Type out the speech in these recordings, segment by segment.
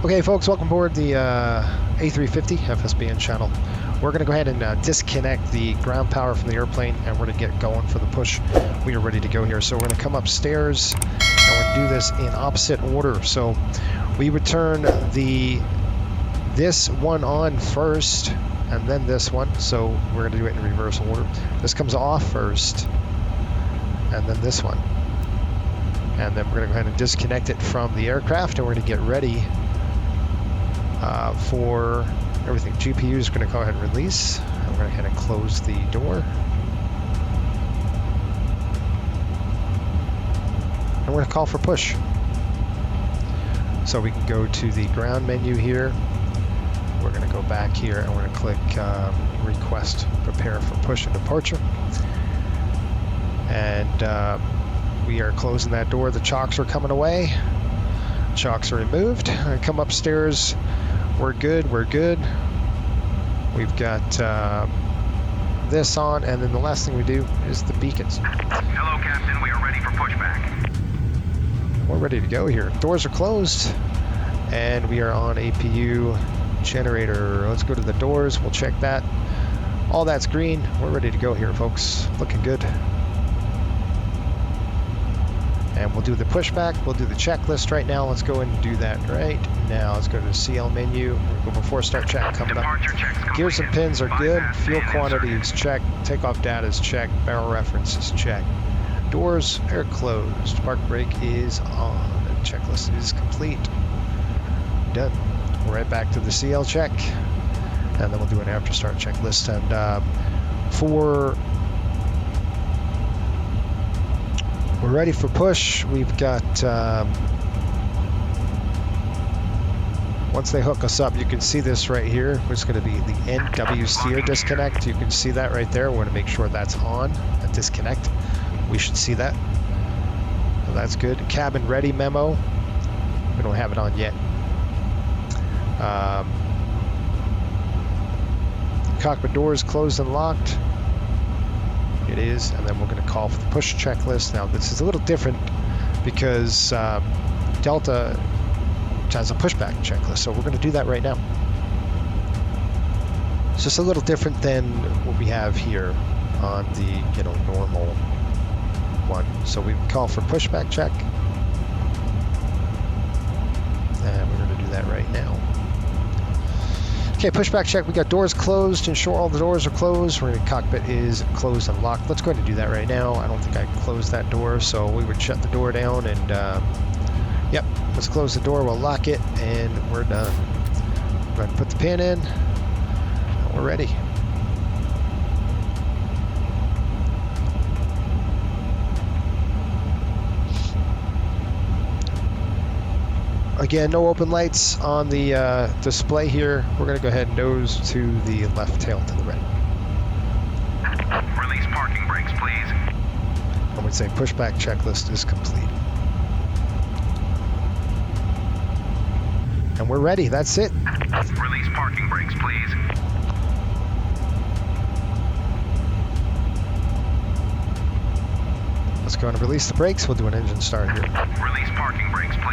Okay, folks, welcome aboard the A350 FSBN channel. We're going to go ahead and disconnect the ground power from the airplane, and we're going to get going for the push. We are ready to go here. So we're going to come upstairs, and we're going to do this in opposite order. So we would turn this one on first, and then this one. So we're going to do it in reverse order. This comes off first, and then this one. And then we're going to go ahead and disconnect it from the aircraft, and we're going to get ready for everything. GPU is going to go ahead and release. I'm going to go ahead and close the door. And we're going to call for push. So we can go to the ground menu here. We're going to go back here and we're going to click request prepare for push and departure. And we are closing that door. The chocks are coming away. Chocks are removed. I come upstairs. We're good. We're good. We've got this on, and then the last thing we do is the beacons. Hello, Captain. We are ready for pushback. We're ready to go here. Doors are closed, and we are on APU generator. Let's go to the doors. We'll check that. All that's green. We're ready to go here, folks. Looking good. And we'll do the pushback. We'll do the checklist right now. Let's go and do that right now. Let's go to the CL menu. We'll go before start check coming up. Gears and pins are good. Fuel quantity is checked. Takeoff data is checked. Barrel reference is checked. Doors are closed. Park brake is on. The checklist is complete. Done. We're right back to the CL check. And then we'll do an after start checklist. And we're ready for push. We've got, once they hook us up, you can see this right here. It's going to be the NW steer disconnect. You can see that right there. We want to make sure that's on, a disconnect. We should see that. So that's good. Cabin ready memo. We don't have it on yet. Cockpit doors closed and locked. It is, and then we're going to call for the push checklist. Now this is a little different because Delta has a pushback checklist, so we're going to do that right now. It's just a little different than what we have here on the normal one. So we call for pushback check, and we're going to do that right now. Okay, pushback check. We got doors closed. Ensure all the doors are closed. We're going to cockpit is closed and locked. Let's go ahead and do that right now. I don't think I closed that door, so we would shut the door down and yep, let's close the door. We'll lock it and we're done. Go ahead and put the pin in. And we're ready. Again, no open lights on the display here. We're going to go ahead and nose to the left tail to the right. Release parking brakes, please. I would say pushback checklist is complete. And we're ready. That's it. Release parking brakes, please. Let's go and release the brakes. We'll do an engine start here. Release parking brakes, please.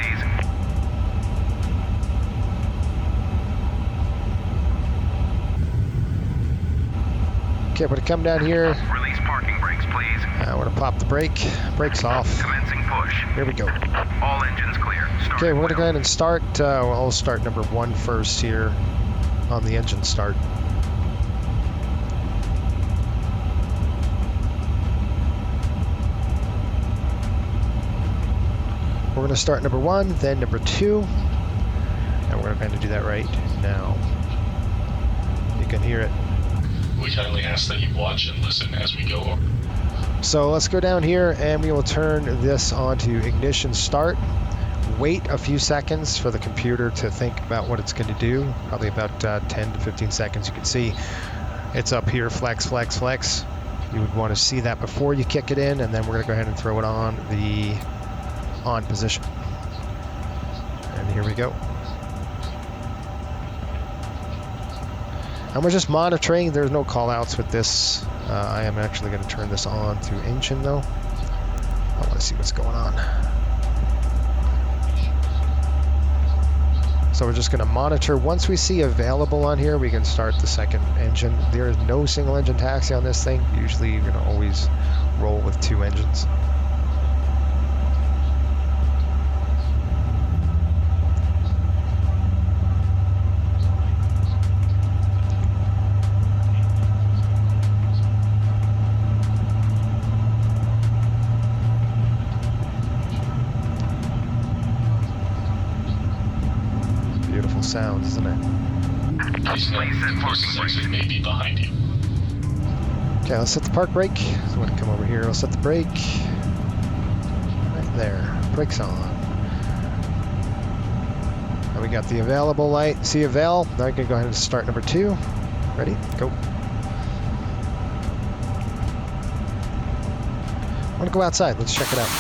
Okay, we're going to come down here. Release parking brakes, please. We're going to pop the brake. Brakes off. Commencing push. Here we go. All engines clear. Okay, we're going to go ahead and start. I'll start number 1 first here on the engine start. We're going to start number 1, then number 2, and we're going to do that right now. You can hear it. We kindly ask that you watch and listen as we go over. So let's go down here and we will turn this on to ignition start. Wait a few seconds for the computer to think about what it's going to do. Probably about 10 to 15 seconds. You can see it's up here, flex, flex, flex. You would want to see that before you kick it in, and then we're going to go ahead and throw it on the on position. And here we go. And we're just monitoring. There's no call outs with this. I am actually going to turn this on to engine though. I want to see what's going on. So we're just going to monitor. Once we see available on here, we can start the second engine. There is no single engine taxi on this thing. Usually you're going to always roll with 2 engines. Beautiful sounds, isn't it? Please note, the closest exit may be behind you. Okay, let's set the park brake. So I'm going to come over here. I'll set the brake. Right there. Brakes on. And we got the available light. See avail. Now I can go ahead and start number 2. Ready? Go. I want to go outside. Let's check it out.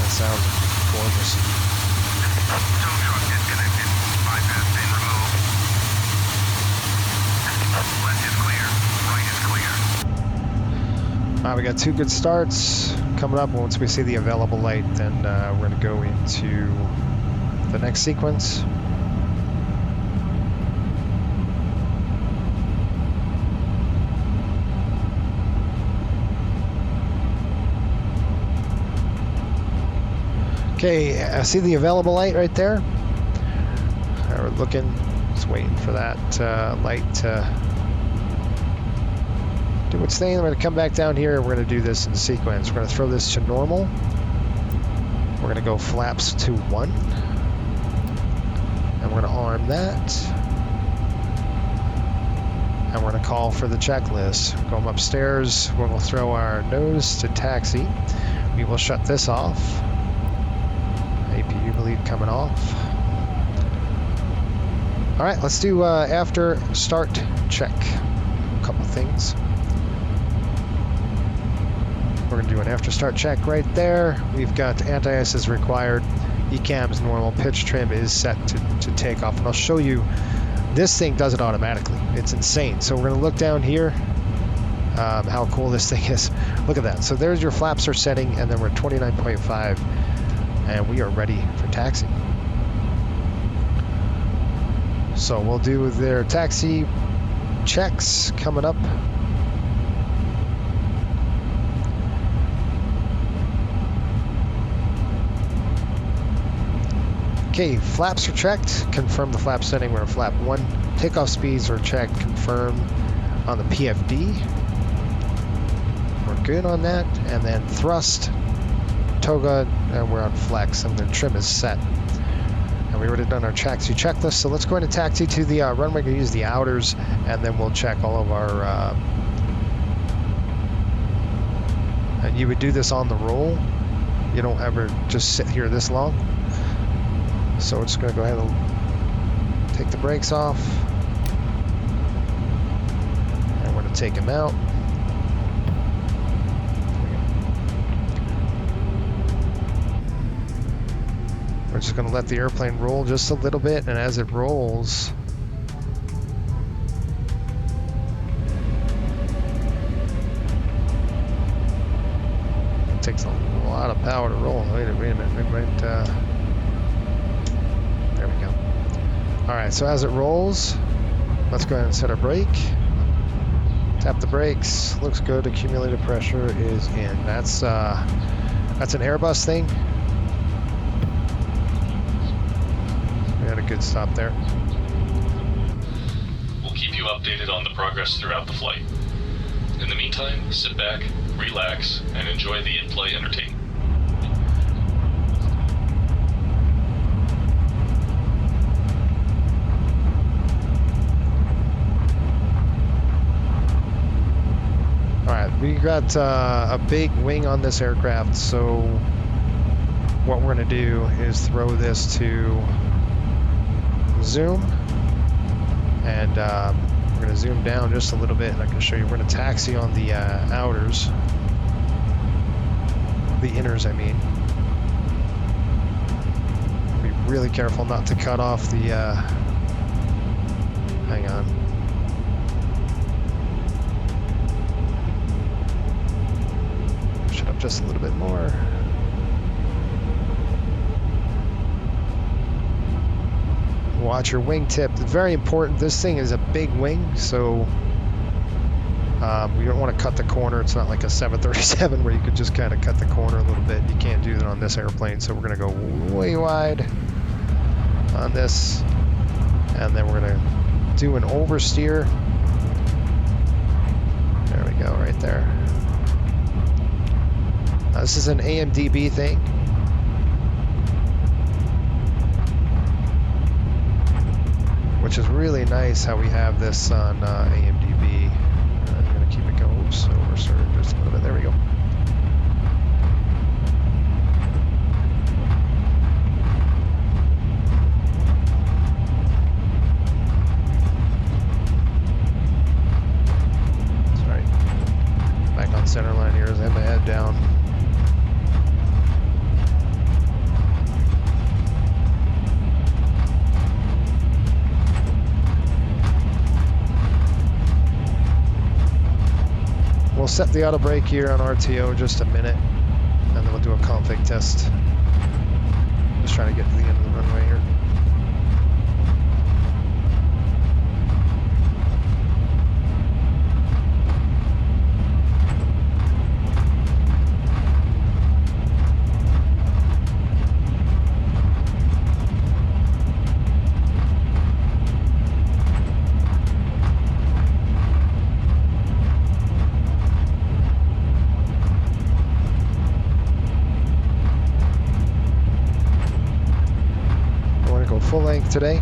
Sounds gorgeous. Tow truck disconnected. Bypass pin removed. Left is clear. Right is clear. We got 2 good starts coming up. Once we see the available light, then we're going to go into the next sequence. Okay, I see the available light right there. We're looking, just waiting for that light to do its thing. We're going to come back down here and we're going to do this in sequence. We're going to throw this to normal. We're going to go flaps to 1. And we're going to arm that. And we're going to call for the checklist. Going upstairs, we're going to throw our nose to taxi. We will shut this off. APU bleed coming off. All right, let's do after start check. A couple things. We're gonna do an after start check right there. We've got anti-ice is required. ECAM's normal. Pitch trim is set to take off. And I'll show you, this thing does it automatically. It's insane. So we're gonna look down here. How cool this thing is. Look at that. So there's your flaps are setting, and then we're 29.5. And we are ready for taxi. So we'll do their taxi checks coming up. Okay, flaps are checked. Confirm the flap setting. We're at flap 1. Takeoff speeds are checked. Confirm on the PFD. We're good on that. And then thrust. Toga, and we're on flex, and the trim is set. And we already done our taxi checklist, so let's go into taxi to the runway. We're going to use the outers, and then we'll check all of our... and you would do this on the roll. You don't ever just sit here this long. So we're just going to go ahead and take the brakes off. And we're going to take them out. We're just going to let the airplane roll just a little bit, and as it rolls, it takes a lot of power to roll. Wait a minute, we might, there we go. All right, so as it rolls, let's go ahead and set our brake. Tap the brakes, looks good. Accumulated pressure is in. That's an Airbus thing. Had a good stop there. We'll keep you updated on the progress throughout the flight. In the meantime, sit back, relax, and enjoy the in-play entertainment. Alright, we got a big wing on this aircraft, so what we're going to do is throw this to zoom, and we're going to zoom down just a little bit, and I can show you. We're going to taxi on the outers, the inners, I mean. Be really careful not to cut off the. Hang on. Push it up just a little bit more. Watch your wingtip. It's very important. This thing is a big wing, so we don't want to cut the corner. It's not like a 737 where you could just kind of cut the corner a little bit. You can't do that on this airplane, so we're going to go way wide on this, and then we're going to do an oversteer. There we go, right there. Now, this is an AMDB thing. Which is really nice how we have this on AMDB. I'm going to keep it going. Oops, oversteer just a little bit. There we go. That's right. Back on center line here as I have my head down. We'll set the auto brake here on RTO just a minute, and then we'll do a config test. Just trying to get to the end of the runway here. Full length today.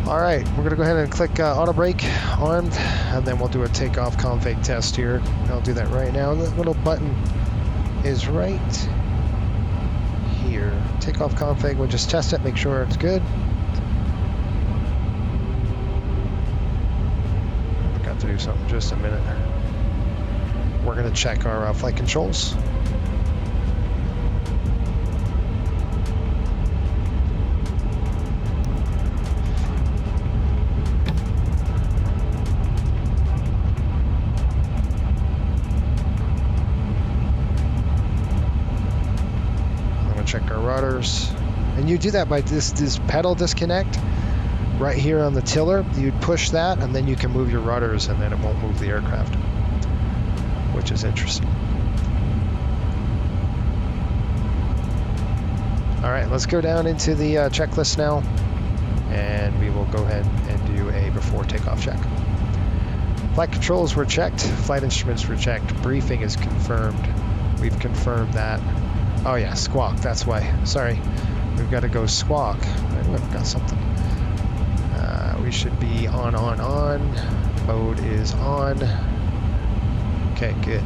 All right, we're gonna go ahead and click auto brake armed, and then we'll do a takeoff config test here. I'll do that right now. The little button is right here. Takeoff config, we'll just test it, make sure it's good. I forgot to do something, just a minute. We're gonna check our flight controls. Check our rudders, and you do that by this pedal disconnect right here on the tiller. You'd push that, and then you can move your rudders, and then it won't move the aircraft, which is interesting. All right, let's go down into the checklist now, and we will go ahead and do a before takeoff check. Flight controls were checked, flight instruments were checked, briefing is confirmed. We've confirmed that. Oh yeah, squawk, that's why. Sorry, we've got to go squawk. I've got something. We should be on. Mode is on. Okay, good.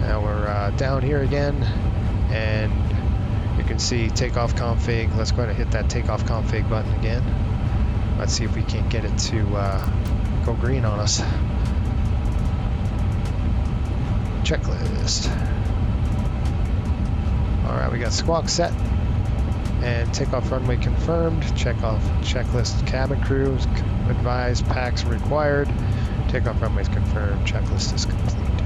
Now we're down here again, and you can see takeoff config. Let's go ahead and hit that takeoff config button again. Let's see if we can't get it to go green on us. Checklist. Alright, we got squawk set and takeoff runway confirmed. Check off checklist cabin crews advised, packs required. Takeoff runway is confirmed. Checklist is complete.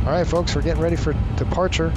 Alright folks, we're getting ready for departure.